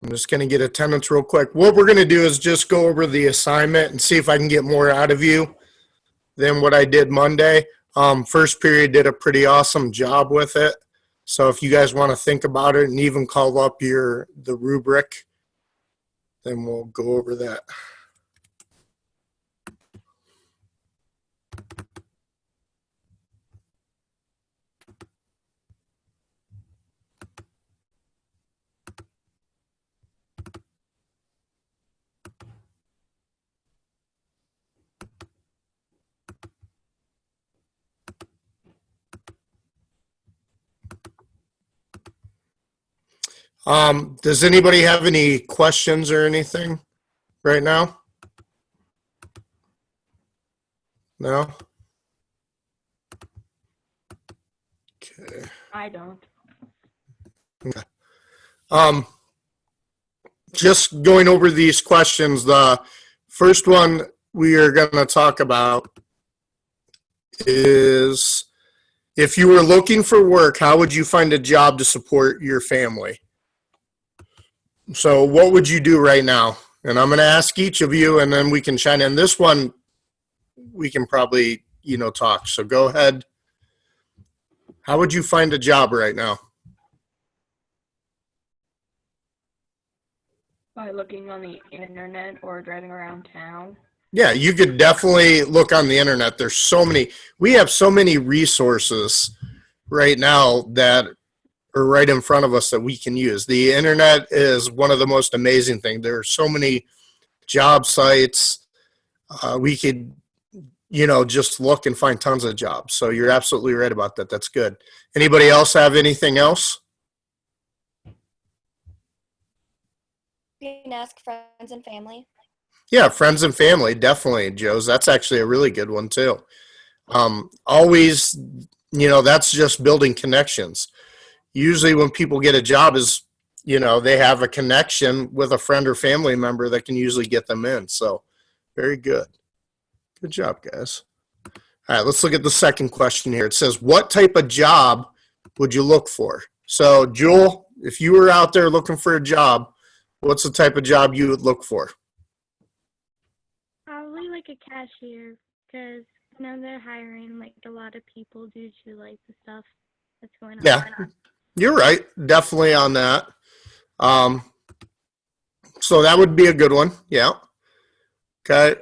I'm just going to get attendance real quick. What we're going to do is just go over the assignment and see if I can get more out of you than what I did Monday. First period did a pretty awesome job with it. So if you guys want to think about it and even call up the rubric, then we'll go over that. Does anybody have any questions or anything right now? No? Okay. I don't. Okay. Just going over these questions, the first one we are going to talk about is, if you were looking for work, how would you find a job to support your family? So what would you do right now? And I'm going to ask each of you, and then we can chime in. This one, we can probably, talk. So go ahead. How would you find a job right now? By looking on the internet or driving around town. Yeah, you could definitely look on the internet. We have so many resources right now that are right in front of us that we can use. The internet is one of the most amazing things. There are so many job sites. We could, just look and find tons of jobs. So you're absolutely right about that. That's good. Anybody else have anything else? You can ask friends and family. Yeah, friends and family, definitely, Joe's. That's actually a really good one, too. Always, that's just building connections. Usually when people get a job is, they have a connection with a friend or family member that can usually get them in. So very good. Good job, guys. All right, let's look at the second question here. It says, what type of job would you look for? So, Jewel, if you were out there looking for a job, what's the type of job you would look for? Probably like a cashier, because they're hiring like a lot of people due to like the stuff that's going on. Yeah, you're right. Definitely on that. So that would be a good one. Yeah. Okay.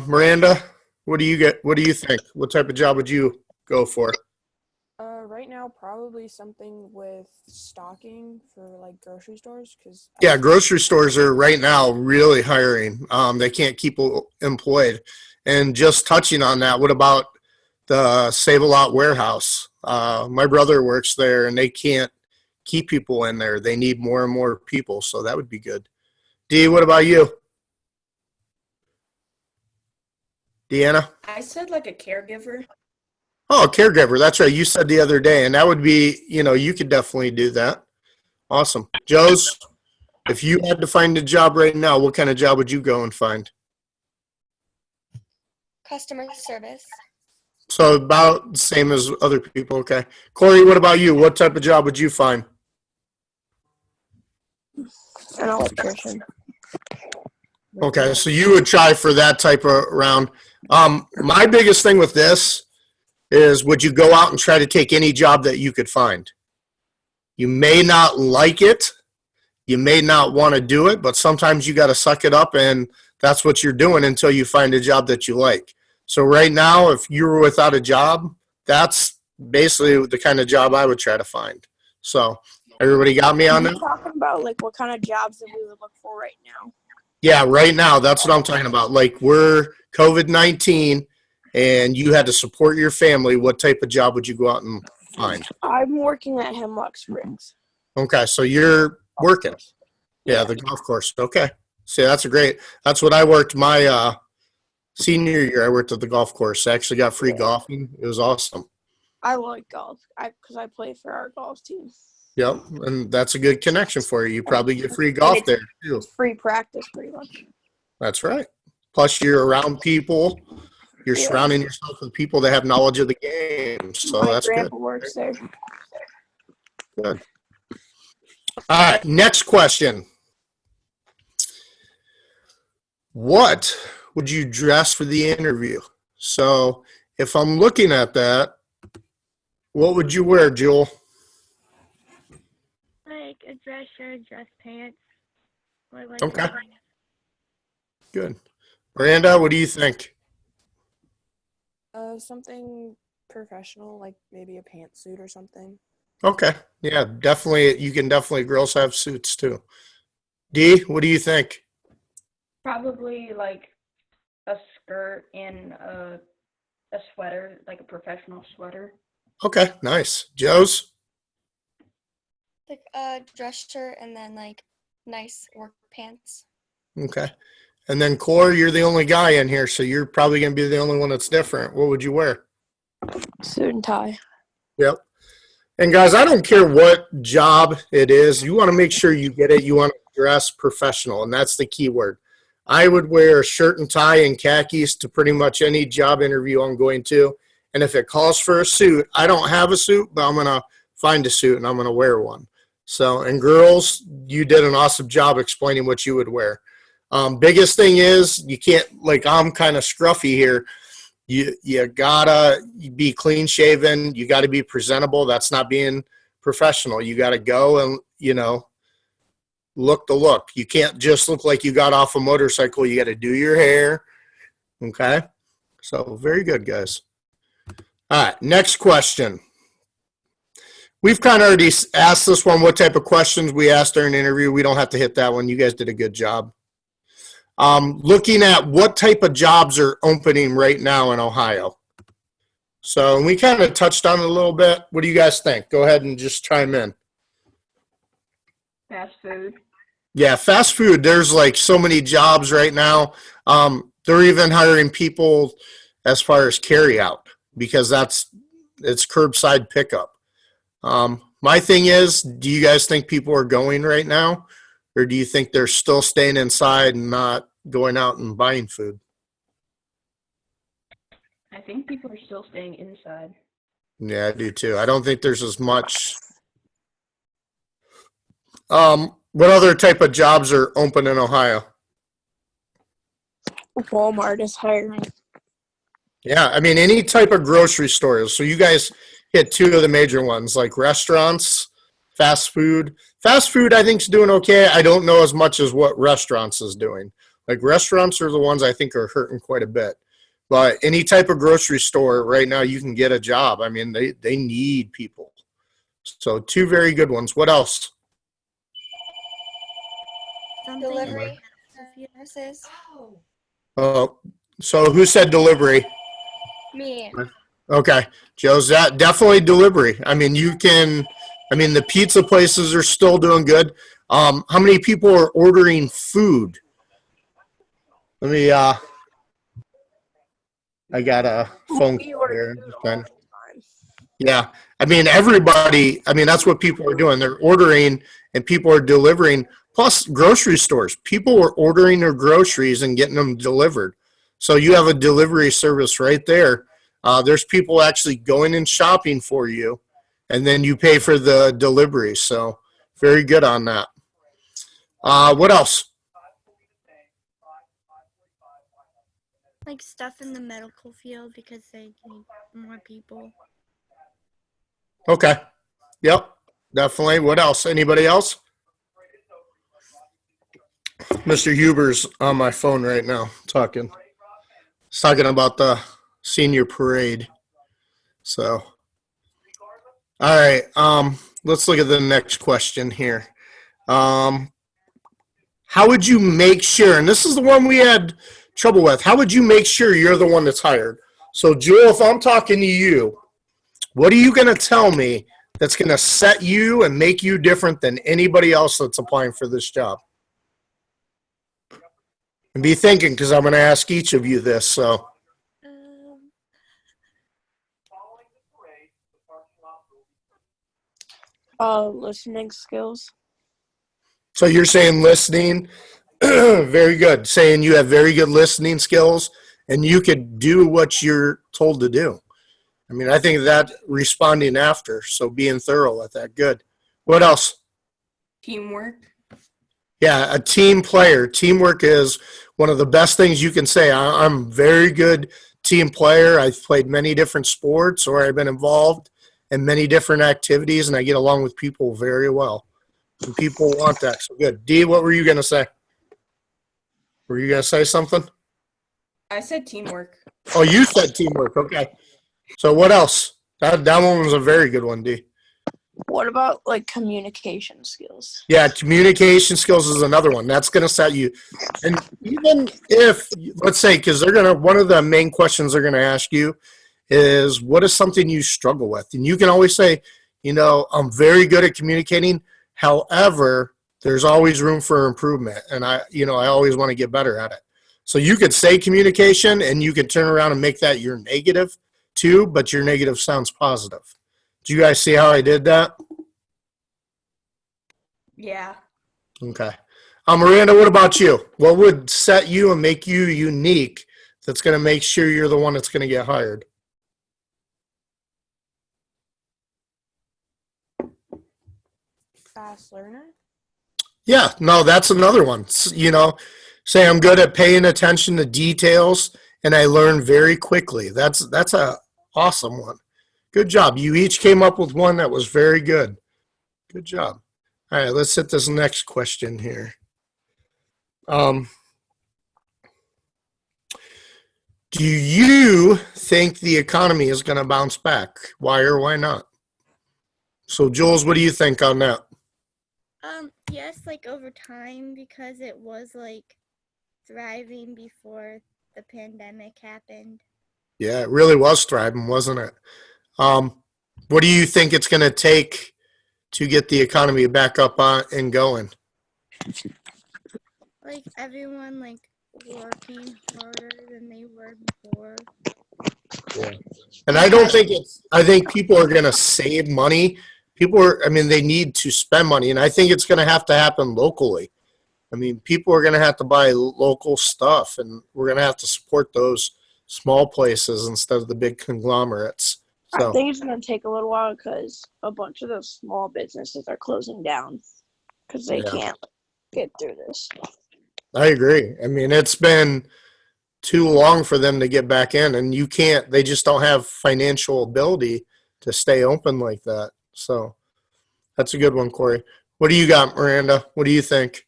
Miranda, what do you think? What type of job would you go for? Right now, probably something with stocking for like grocery stores, because yeah, grocery stores are right now really hiring. They can't keep employed. And just touching on that, what about the Save-A-Lot warehouse? My brother works there, and they can't keep people in there. They need more and more people, so that would be good. Dee, what about you? Deanna? I said like a caregiver. Oh, a caregiver. That's right. You said the other day, and that would be, you could definitely do that. Awesome. Joe's, if you had to find a job right now, what kind of job would you go and find? Customer service. So about the same as other people. Okay. Corey, what about you? What type of job would you find? an electrician. Okay, so you would try for that type of round. My biggest thing with this is, would you go out and try to take any job that you could find? You may not like it. You may not want to do it, but sometimes you got to suck it up, and that's what you're doing until you find a job that you like. So right now, if you were without a job, that's basically the kind of job I would try to find. So everybody got me on that? You're talking about like what kind of jobs that we would look for right now. Yeah, right now, that's what I'm talking about. Like, we're COVID-19 and you had to support your family. What type of job would you go out and find? I'm working at Hemlock Springs. Okay, so you're working. Yeah, the golf course. Okay. See, that's what I worked my senior year. I worked at the golf course. I actually got free golfing. It was awesome. I like golf because I play for our golf team. Yep, and that's a good connection for you. You probably get free golf there, too. It's free practice, pretty much. That's right. Plus, you're around people. You're surrounding yourself with people that have knowledge of the game. So My that's good. grandpa works there. Good. All right, next question. What would you dress for the interview? So if I'm looking at that, what would you wear, Jewel? Like a dress shirt, dress pants, or like Okay. a- Good. Miranda, what do you think? Something professional, like maybe a pantsuit or something. Okay. Yeah, definitely. You can definitely, girls have suits too. D, what do you think? Probably like a skirt and a sweater, like a professional sweater. Okay, nice. Joe's? Like a dress shirt and then like nice work pants. Okay. And then Core, you're the only guy in here, so you're probably going to be the only one that's different. What would you wear? Suit and tie. Yep. And guys, I don't care what job it is. You want to make sure you get it. You want to dress professional, and that's the key word. I would wear a shirt and tie and khakis to pretty much any job interview I'm going to. And if it calls for a suit, I don't have a suit, but I'm going to find a suit and I'm going to wear one. So, and girls, you did an awesome job explaining what you would wear. Biggest thing is you can't, like, I'm kind of scruffy here. You gotta be clean shaven. You got to be presentable. That's not being professional. You got to go and, look the look. You can't just look like you got off a motorcycle. You got to do your hair. Okay. So very good, guys. All right. Next question. We've kind of already asked this one, what type of questions we asked during the interview. We don't have to hit that one. You guys did a good job. Looking at what type of jobs are opening right now in Ohio. So we kind of touched on it a little bit. What do you guys think? Go ahead and just chime in. Fast food. Yeah, fast food, there's like so many jobs right now. They're even hiring people as far as carry out because it's curbside pickup. My thing is, do you guys think people are going right now? Or do you think they're still staying inside and not going out and buying food? I think people are still staying inside. Yeah, I do too. I don't think there's as much. What other type of jobs are open in Ohio? Walmart is hiring. Yeah, I mean, any type of grocery stores. So you guys hit two of the major ones, like restaurants, fast food. Fast food, I think, is doing okay. I don't know as much as what restaurants is doing. Like restaurants are the ones I think are hurting quite a bit. But any type of grocery store right now, you can get a job. I mean, they need people. So two very good ones. What else? something Delivery like- nurses. Oh, so who said delivery? Me. Okay, Joe's that definitely delivery. I mean, the pizza places are still doing good. How many people are ordering food? Let me, I got a phone call here. Yeah, I mean, everybody, that's what people are doing. They're ordering and people are delivering. Plus grocery stores, people are ordering their groceries and getting them delivered. So you have a delivery service right there. There's people actually going and shopping for you, and then you pay for the delivery. So very good on that. What else? like stuff in the medical field because they need more people. Okay. Yep, definitely. What else? Anybody else? Mr. Huber's on my phone right now talking. He's talking about the senior parade. So, all right. Let's look at the next question here. How would you make sure, and this is the one we had trouble with, how would you make sure you're the one that's hired? So, Jewel, if I'm talking to you, what are you going to tell me that's going to set you and make you different than anybody else that's applying for this job? And be thinking, because I'm going to ask each of you this. So, Listening skills. so you're saying listening, very good. Saying you have very good listening skills and you could do what you're told to do. I mean, I think that responding after, so being thorough at that. Good. What else? Teamwork. Yeah, a team player. Teamwork is one of the best things you can say. I'm a very good team player. I've played many different sports or I've been involved in many different activities and I get along with people very well. And people want that. So good. Dee, what were you going to say? Were you going to say something? I said teamwork. Oh, you said teamwork. Okay. So what else? That one was a very good one, Dee. What about like communication skills? Yeah, communication skills is another one. That's going to set you. And even if, let's say, because one of the main questions they're going to ask you is, what is something you struggle with? And you can always say, I'm very good at communicating. However, there's always room for improvement. And I always want to get better at it. So you could say communication and you could turn around and make that your negative too, but your negative sounds positive. Do you guys see how I did that? Yeah. Okay. Miranda, what about you? What would set you and make you unique that's going to make sure you're the one that's going to get hired? Fast learner. Yeah, no, that's another one. Say I'm good at paying attention to details and I learn very quickly. That's a awesome one. Good job. You each came up with one that was very good. Good job. All right, let's hit this next question here. Do you think the economy is going to bounce back? Why or why not? So, Jules, what do you think on that? Yes, like over time, because it was like thriving before the pandemic happened. Yeah, it really was thriving, wasn't it? What do you think it's going to take to get the economy back up on and going? Like everyone like working harder than they were before. And I think people are going to save money. They need to spend money. And I think it's going to happen locally. I mean, people are going to have to buy local stuff and we're going to have to support those small places instead of the big conglomerates. So, I think it's going to take a little while because a bunch of those small businesses are closing down because they can't get through this. I agree. I mean, it's been too long for them to get back in and they just don't have financial ability to stay open like that. So that's a good one, Corey. What do you got, Miranda? What do you think?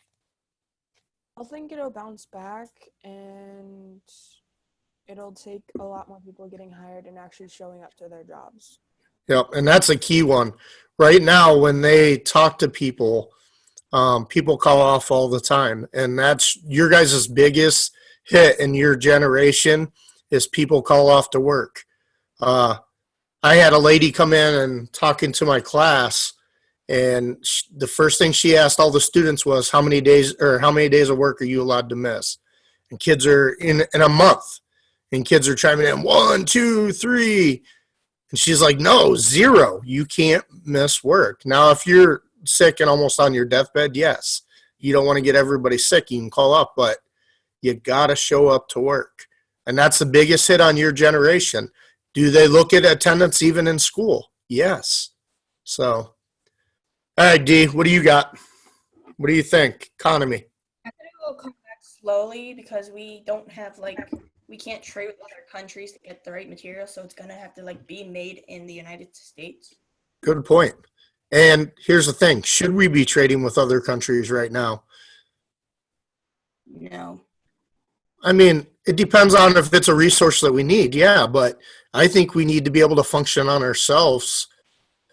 I think it'll bounce back and it'll take a lot more people getting hired and actually showing up to their jobs. Yep, and that's a key one. Right now, when they talk to people, people call off all the time. And that's your guys' biggest hit in your generation is people call off to work. I had a lady come in and talk into my class, and the first thing she asked all the students was, how many days of work are you allowed to miss? And kids are in a month, and kids are chiming in 1, 2, 3. And she's like, no, 0. You can't miss work. Now, if you're sick and almost on your deathbed, yes, you don't want to get everybody sick. You can call up, but you got to show up to work. And that's the biggest hit on your generation. Do they look at attendance even in school? Yes. So, all right, Dee, what do you got? What do you think? Economy. I think it will come back slowly because we don't have we can't trade with other countries to get the right material, so it's gonna have to be made in the United States. Good point. And here's the thing. Should we be trading with other countries right now? No. I mean, it depends on if it's a resource that we need, yeah, but I think we need to be able to function on ourselves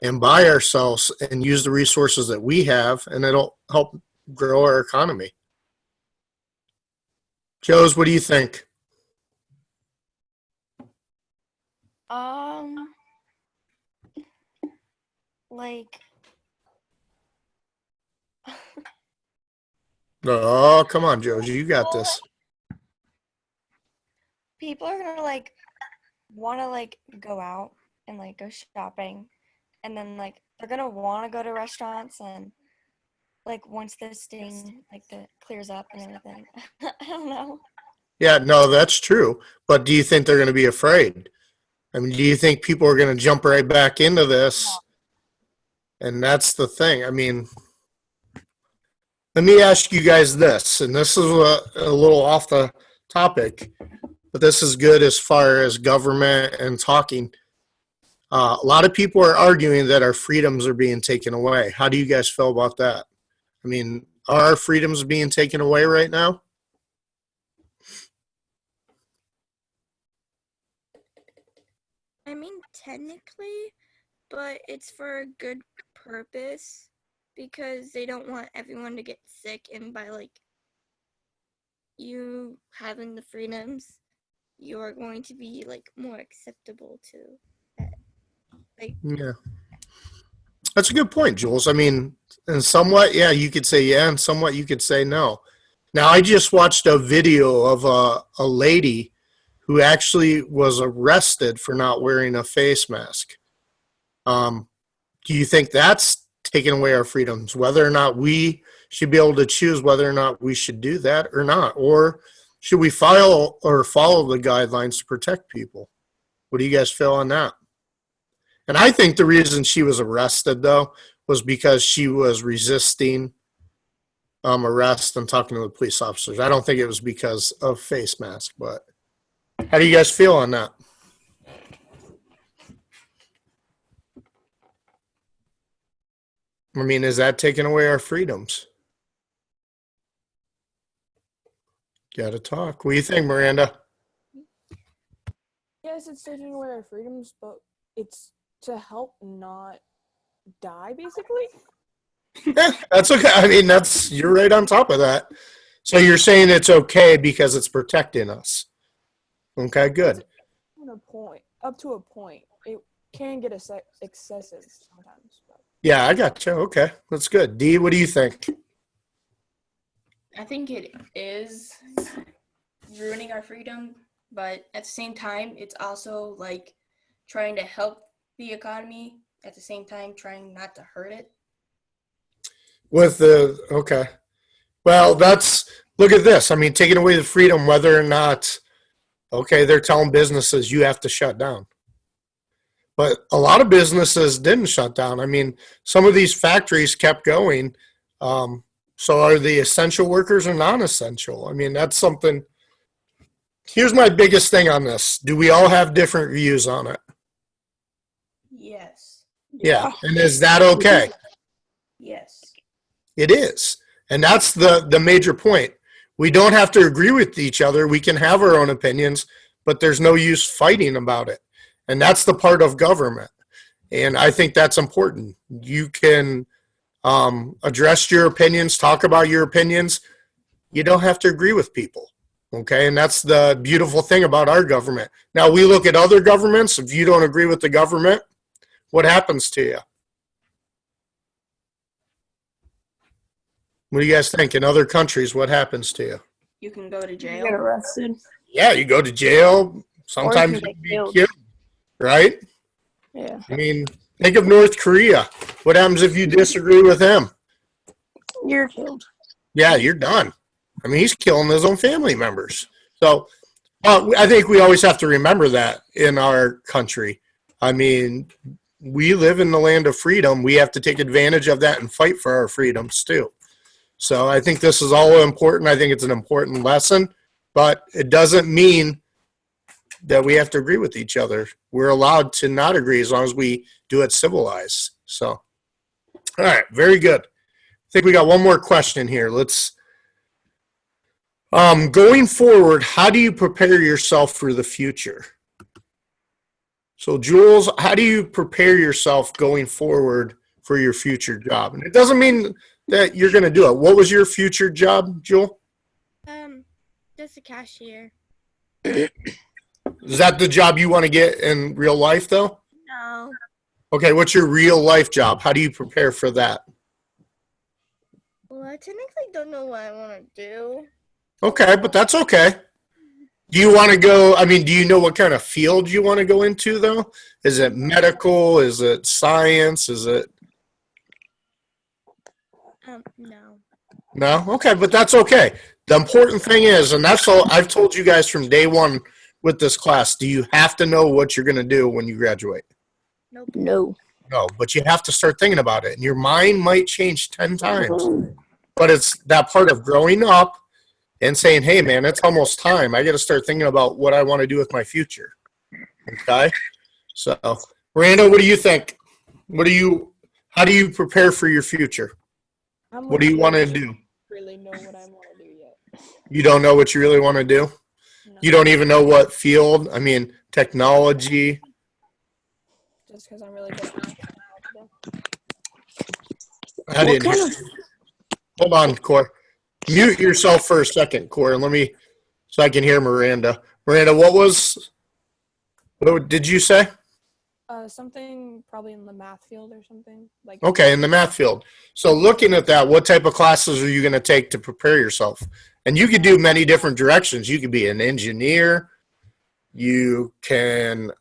and by ourselves and use the resources that we have, and it'll help grow our economy. Joes, what do you think? Like, Oh, come on, Joes, you got this. people are gonna want to go out and go shopping, and then they're gonna want to go to restaurants, and once this thing clears up and everything. I don't know. Yeah, no, that's true. But do you think they're going to be afraid? I mean, do you think people are going to jump right back into this? And that's the thing. I mean, let me ask you guys this, and this is a little off the topic, but this is good as far as government and talking. A lot of people are arguing that our freedoms are being taken away. How do you guys feel about that? I mean, are our freedoms being taken away right now? I mean, technically, but it's for a good purpose because they don't want everyone to get sick, and by like you having the freedoms, you are going to be like more acceptable to that. Like, Yeah. That's a good point, Jules. I mean, and somewhat, yeah, you could say yeah, and somewhat you could say no. Now, I just watched a video of a lady who actually was arrested for not wearing a face mask. Do you think that's taking away our freedoms, whether or not we should be able to choose whether or not we should do that or not? Or should we follow the guidelines to protect people? What do you guys feel on that? And I think the reason she was arrested, though, was because she was resisting arrest and talking to the police officers. I don't think it was because of face mask, but how do you guys feel on that? I mean, is that taking away our freedoms? Gotta talk. What do you think, Miranda? Yes, it's taking away our freedoms, but it's to help not die, basically. Yeah, that's okay. I mean, you're right on top of that. So you're saying it's okay because it's protecting us. Okay, good. Up to a point. It can get excessive sometimes. But. Yeah, I got you. Okay, that's good. Dee, what do you think? I think it is ruining our freedom, but at the same time, it's also like trying to help the economy, at the same time trying not to hurt it. Okay. Well, look at this. I mean, taking away the freedom, whether or not, okay, they're telling businesses you have to shut down. But a lot of businesses didn't shut down. I mean, some of these factories kept going. So are the essential workers or non-essential? I mean, that's something. Here's my biggest thing on this. Do we all have different views on it? Yes. Yeah. And is that okay? Yes. It is. And that's the major point. We don't have to agree with each other. We can have our own opinions, but there's no use fighting about it. And that's the part of government. And I think that's important. You can address your opinions, talk about your opinions. You don't have to agree with people. Okay. And that's the beautiful thing about our government. Now, we look at other governments. If you don't agree with the government, what happens to you? What do you guys think? In other countries, what happens to you? You can go to You get jail. arrested. Yeah, you go to jail. Sometimes Or you you can be get killed, right? Yeah. I mean, think of North Korea. What happens if you disagree with him? You're killed. Yeah, you're done. I mean, he's killing his own family members. So I think we always have to remember that in our country. I mean, we live in the land of freedom. We have to take advantage of that and fight for our freedoms too. So I think this is all important. I think it's an important lesson, but it doesn't mean that we have to agree with each other. We're allowed to not agree as long as we do it civilized. So, all right, very good. I think we got one more question here. Let's, going forward, how do you prepare yourself for the future? So Jules, how do you prepare yourself going forward for your future job? And it doesn't mean that you're going to do it. What was your future job, Jewel? Just a cashier. Is that the job you want to get in real life, though? No. Okay, what's your real life job? How do you prepare for that? Well, I technically don't know what I want to do. Okay, but that's okay. Do you want to go, I mean, do you know what kind of field you want to go into, though? Is it medical? Is it science? Is it? No. No? Okay, but that's okay. The important thing is, and that's all I've told you guys from day one with this class, do you have to know what you're going to do when you graduate? Nope. No. No, but you have to start thinking about it. And your mind might change 10 times. but it's that part of growing up and saying, hey, man, it's almost time. I got to start thinking about what I want to do with my future. Okay? So, Miranda, what do you think? How do you prepare for your future? What do you want to do? Really know what I want to do yet. You don't know what you really want to do? No. You don't even know what field? I mean, technology. Just because I'm really good at math. I What didn't kind hear. of Hold on, Cor. Mute yourself for a second, Cor, and so I can hear Miranda. Miranda, what did you say? Something probably in the math field or something. Like Okay, in the math field. So looking at that, what type of classes are you going to take to prepare yourself? And you could do many different directions. You could be an engineer. You can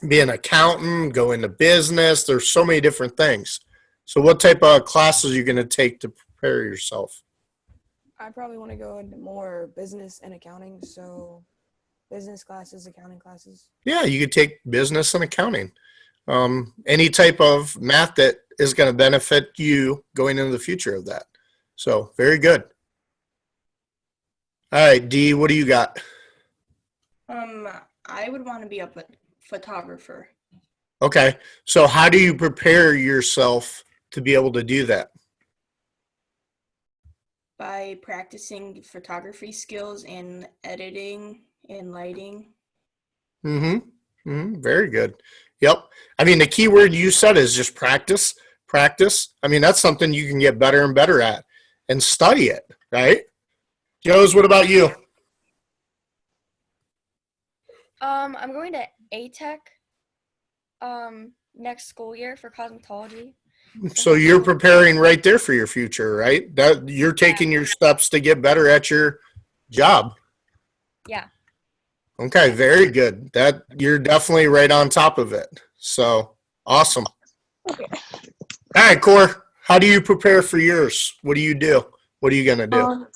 be an accountant, go into business. There's so many different things. So what type of classes are you going to take to prepare yourself? I probably want to go into more business and accounting, so business classes, accounting classes. Yeah, you could take business and accounting. Any type of math that is going to benefit you going into the future of that. So very good. All right, Dee, what do you got? I would want to be a photographer. Okay, so how do you prepare yourself to be able to do that? By practicing photography skills and editing and lighting. Very good. Yep. I mean, the key word you said is just practice. Practice. I mean, that's something you can get better and better at and study it, right? Joes, what about you? I'm going to ATech next school year for cosmetology. So you're preparing right there for your future, right? That you're taking your steps to get better at your job. Yeah. Okay, very good. That you're definitely right on top of it. So awesome. Okay. All right, Cor, how do you prepare for yours? What do you do? What are you gonna do?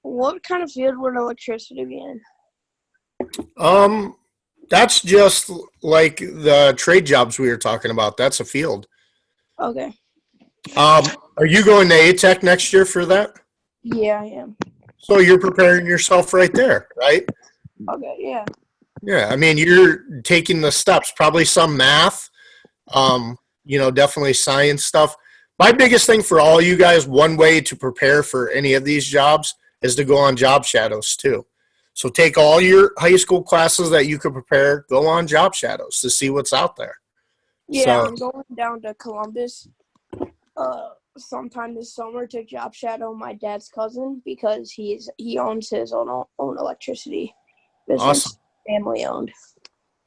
What kind of field would electricity be in? That's just like the trade jobs we were talking about. That's a field. Okay. Are you going to ATech next year for that? Yeah, I am. So you're preparing yourself right there, right? Okay, yeah. Yeah, I mean, you're taking the steps, probably some math, definitely science stuff. My biggest thing for all you guys, one way to prepare for any of these jobs is to go on job shadows too. So take all your high school classes that you could prepare, go on job shadows to see what's out there. Yeah, So- I'm going down to Columbus sometime this summer to job shadow my dad's cousin because he owns his own electricity business. Awesome. Family owned.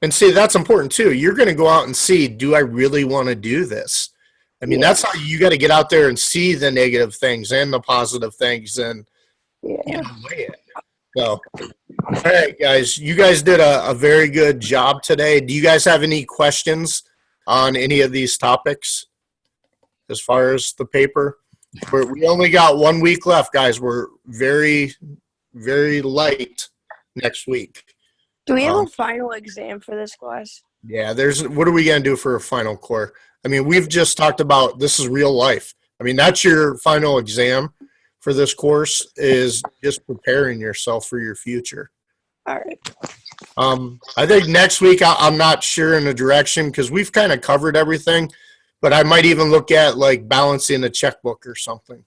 And see, that's important too. You're going to go out and see, do I really want to do this? I mean, Yeah. that's how you got to get out there and see the negative things and the positive things and Yeah. weigh it. So, all right, guys, you guys did a very good job today. Do you guys have any questions on any of these topics as far as the paper? We only got 1 week left, guys. We're very, very light next week. Do we have a final exam for this class? Yeah, what are we going to do for a final core? I mean, we've just talked about this is real life. I mean, that's your final exam for this course is just preparing yourself for your future. All right. I think next week I'm not sure in the direction because we've kind of covered everything, but I might even look at like balancing a checkbook or something.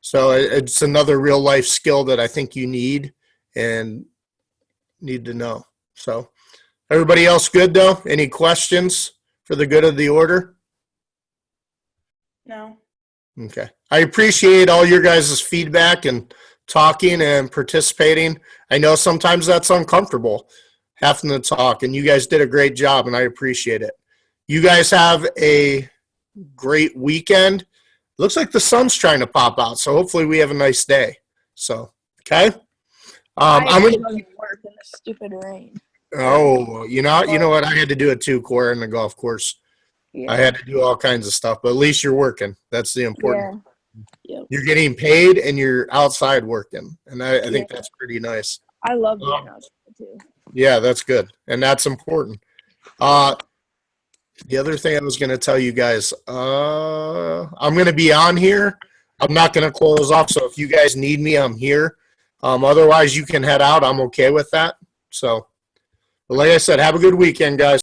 So it's another real life skill that I think you need and need to know. So everybody else good though? Any questions for the good of the order? No. Okay. I appreciate all your guys' feedback and talking and participating. I know sometimes that's uncomfortable having to talk, and you guys did a great job, and I appreciate it. You guys have a great weekend. Looks like the sun's trying to pop out, so hopefully we have a nice day. So, okay. I'm I gonna. go to work in the stupid rain. Oh, you know what? I had to do it too, Cora, in the golf course. Yeah. I had to do all kinds of stuff, but at least you're working. That's the important. Yeah. Yep. You're getting paid and you're outside working, and I think that's pretty nice. I love being outside too. Yeah, that's good, and that's important. The other thing I was going to tell you guys, I'm going to be on here I'm not going to close off. So if you guys need me, I'm here. Otherwise, you can head out. I'm okay with that. So, but like I said, have a good weekend, guys.